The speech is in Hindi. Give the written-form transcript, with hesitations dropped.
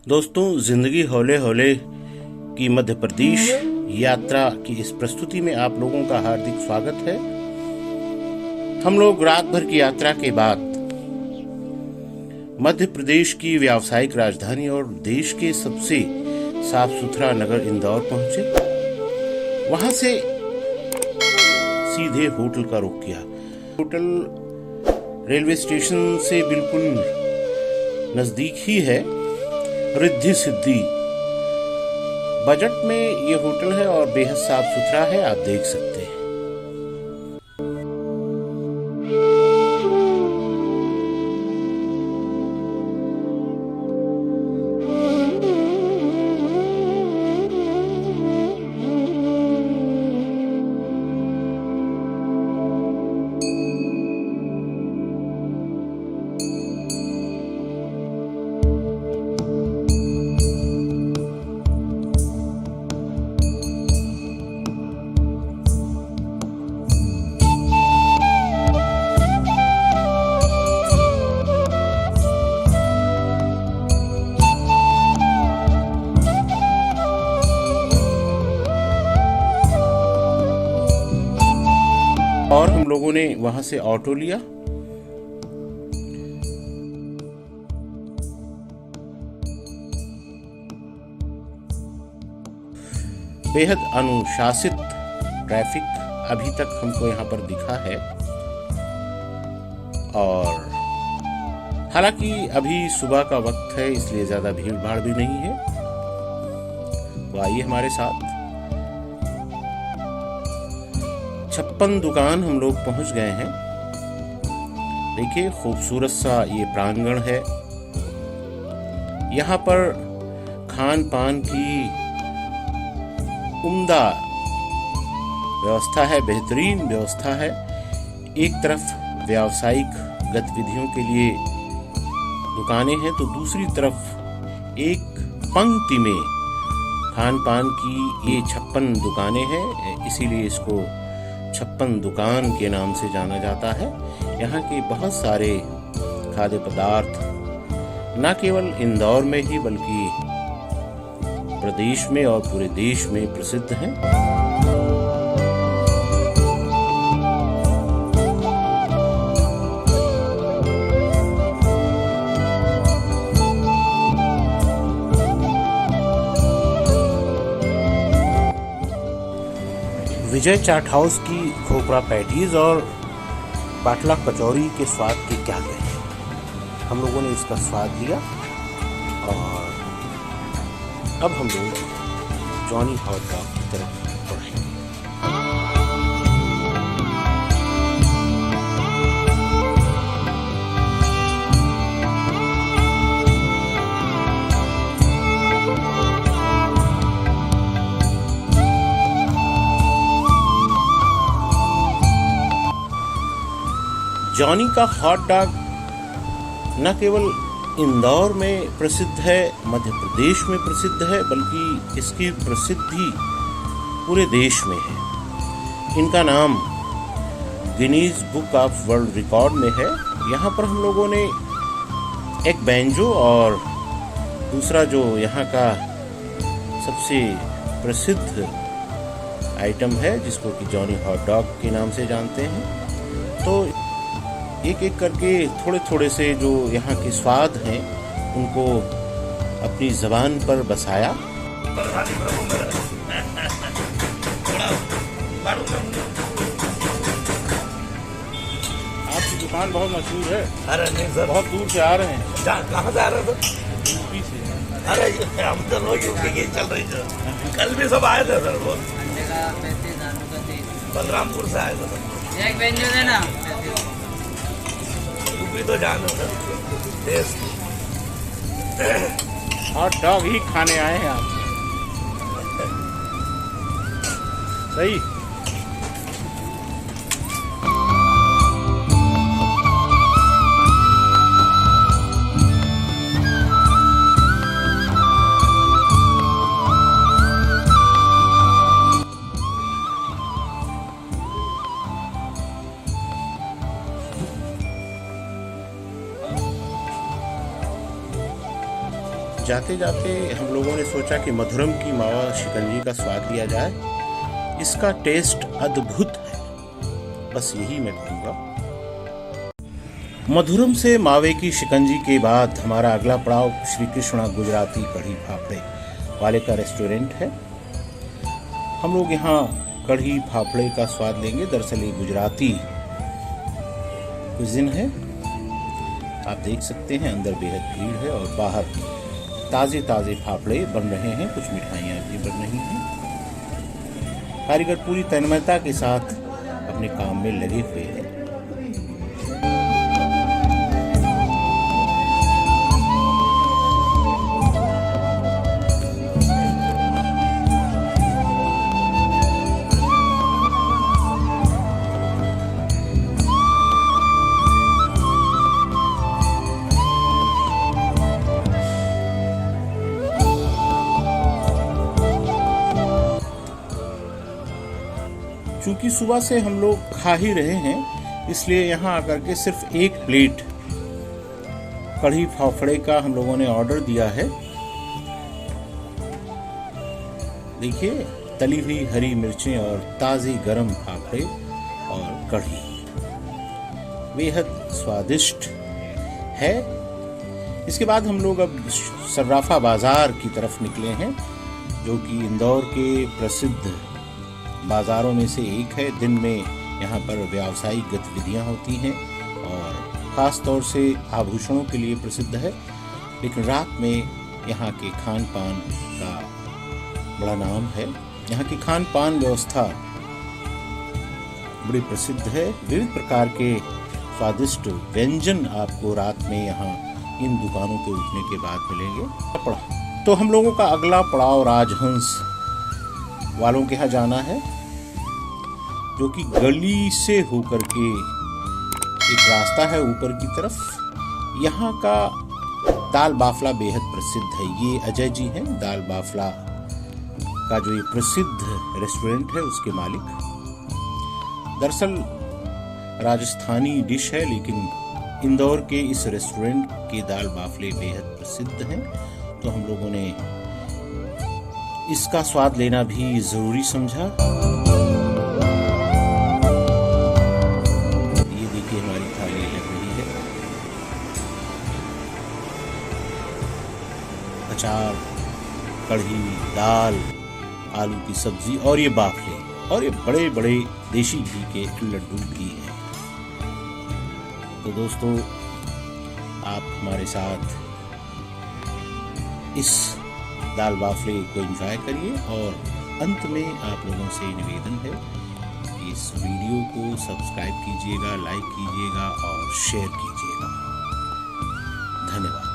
दोस्तों, जिंदगी हौले हौले की मध्य प्रदेश यात्रा की इस प्रस्तुति में आप लोगों का हार्दिक स्वागत है। हम लोग रात भर की यात्रा के बाद मध्य प्रदेश की व्यावसायिक राजधानी और देश के सबसे साफ सुथरा नगर इंदौर पहुंचे। वहां से सीधे होटल का रुख किया। होटल रेलवे स्टेशन से बिल्कुल नजदीक ही है। रिद्धि सिद्धि बजट में ये होटल है और बेहद साफ सुथरा है, आप देख सकते हैं। और हम लोगों ने वहां से ऑटो लिया। बेहद अनुशासित ट्रैफिक अभी तक हमको यहाँ पर दिखा है, और हालांकि अभी सुबह का वक्त है इसलिए ज्यादा भीड़ भाड़ भी नहीं है। तो आइए हमारे साथ। 56 दुकान हम लोग पहुंच गए हैं। देखिए खूबसूरत सा ये प्रांगण है। यहाँ पर खान पान की उम्दा व्यवस्था है, बेहतरीन व्यवस्था है। एक तरफ व्यावसायिक गतिविधियों के लिए दुकानें हैं तो दूसरी तरफ एक पंक्ति में खान पान की ये 56 दुकानें हैं, इसीलिए इसको 56 दुकान के नाम से जाना जाता है। यहाँ के बहुत सारे खाद्य पदार्थ न केवल इंदौर में ही बल्कि प्रदेश में और पूरे देश में प्रसिद्ध हैं। विजय चाट हाउस की खोपड़ा पैटीज और बाटला कचौरी के स्वाद के क्या कहें। हम लोगों ने इसका स्वाद लिया और अब हम लोग जॉनी हॉट डॉग की तरफ बढ़ेंगे। जॉनी का हॉट डॉग न केवल इंदौर में प्रसिद्ध है, मध्य प्रदेश में प्रसिद्ध है, बल्कि इसकी प्रसिद्धि पूरे देश में है। इनका नाम Guinness book of world record में है। यहाँ पर हम लोगों ने एक बैंजो और दूसरा जो यहाँ का सबसे प्रसिद्ध आइटम है जिसको कि जॉनी हॉट डॉग के नाम से जानते हैं, तो एक एक करके थोड़े थोड़े से जो यहाँ के स्वाद हैं उनको अपनी जबान पर बसाया। आपकी दुकान बहुत मशहूर है। अरे नहीं सर, बहुत दूर से आ रहे हैं। कहाँ से आ रहे थे? यूपी से। अरे हम तो रोज यूपी की चल रही थी। कल भी सब आए थे सर, वो बलरामपुर से आए थे सर। एक व्यंजन है ना, यूपी तो जानो सर, देश हॉट डॉग ही खाने आए हैं आप। सही। जाते जाते हम लोगों ने सोचा कि मधुरम की मावा शिकंजी का स्वाद लिया जाए। इसका टेस्ट अद्भुत है, बस यही मैं कहूँगा। मधुरम से मावे की शिकंजी के बाद हमारा अगला पड़ाव श्री कृष्णा गुजराती कढ़ी फाफड़े वाले का रेस्टोरेंट है। हम लोग यहाँ कढ़ी फाफड़े का स्वाद लेंगे। दरअसल ये गुजराती कुजिन है, आप देख सकते हैं। अंदर बेहद भीड़ है और बाहर ताज़े ताज़े फाफड़े बन रहे हैं, कुछ मिठाइयाँ भी बन रही हैं। कारीगर पूरी तन्मयता के साथ अपने काम में लगे हुए हैं। चूंकि सुबह से हम लोग खा ही रहे हैं, इसलिए यहाँ आकर के सिर्फ एक प्लेट कढ़ी फाफड़े का हम लोगों ने ऑर्डर दिया है। देखिए, तली हुई हरी मिर्चें और ताज़ी गरम फाफड़े और कढ़ी बेहद स्वादिष्ट है। इसके बाद हम लोग अब सर्राफा बाजार की तरफ निकले हैं, जो कि इंदौर के प्रसिद्ध बाज़ारों में से एक है। दिन में यहाँ पर व्यावसायिक गतिविधियाँ होती हैं और ख़ास तौर से आभूषणों के लिए प्रसिद्ध है, लेकिन रात में यहाँ के खान पान का बड़ा नाम है। यहाँ की खान पान व्यवस्था बड़ी प्रसिद्ध है। विविध प्रकार के स्वादिष्ट व्यंजन आपको रात में यहाँ इन दुकानों के उठने के बाद मिलेंगे। तो हम लोगों का अगला पड़ाव राजहंस वालों के यहाँ जाना है, जो कि गली से होकर के एक रास्ता है ऊपर की तरफ। यहाँ का दाल बाफला बेहद प्रसिद्ध है। ये अजय जी हैं, दाल बाफला का जो ये प्रसिद्ध रेस्टोरेंट है उसके मालिक। दरअसल राजस्थानी डिश है, लेकिन इंदौर के इस रेस्टोरेंट के दाल बाफले बेहद प्रसिद्ध हैं, तो हम लोगों ने इसका स्वाद लेना भी जरूरी समझा। ये देखिए, हमारी थाली लग रही है। अचार, कढ़ी, दाल, आलू की सब्जी और ये बाफले और ये बड़े बड़े देशी घी के लड्डू भी हैं। तो दोस्तों, आप हमारे साथ इस दाल बाफले को एंजॉय करिए और अंत में आप लोगों से निवेदन है कि इस वीडियो को सब्सक्राइब कीजिएगा, लाइक कीजिएगा और शेयर कीजिएगा। धन्यवाद।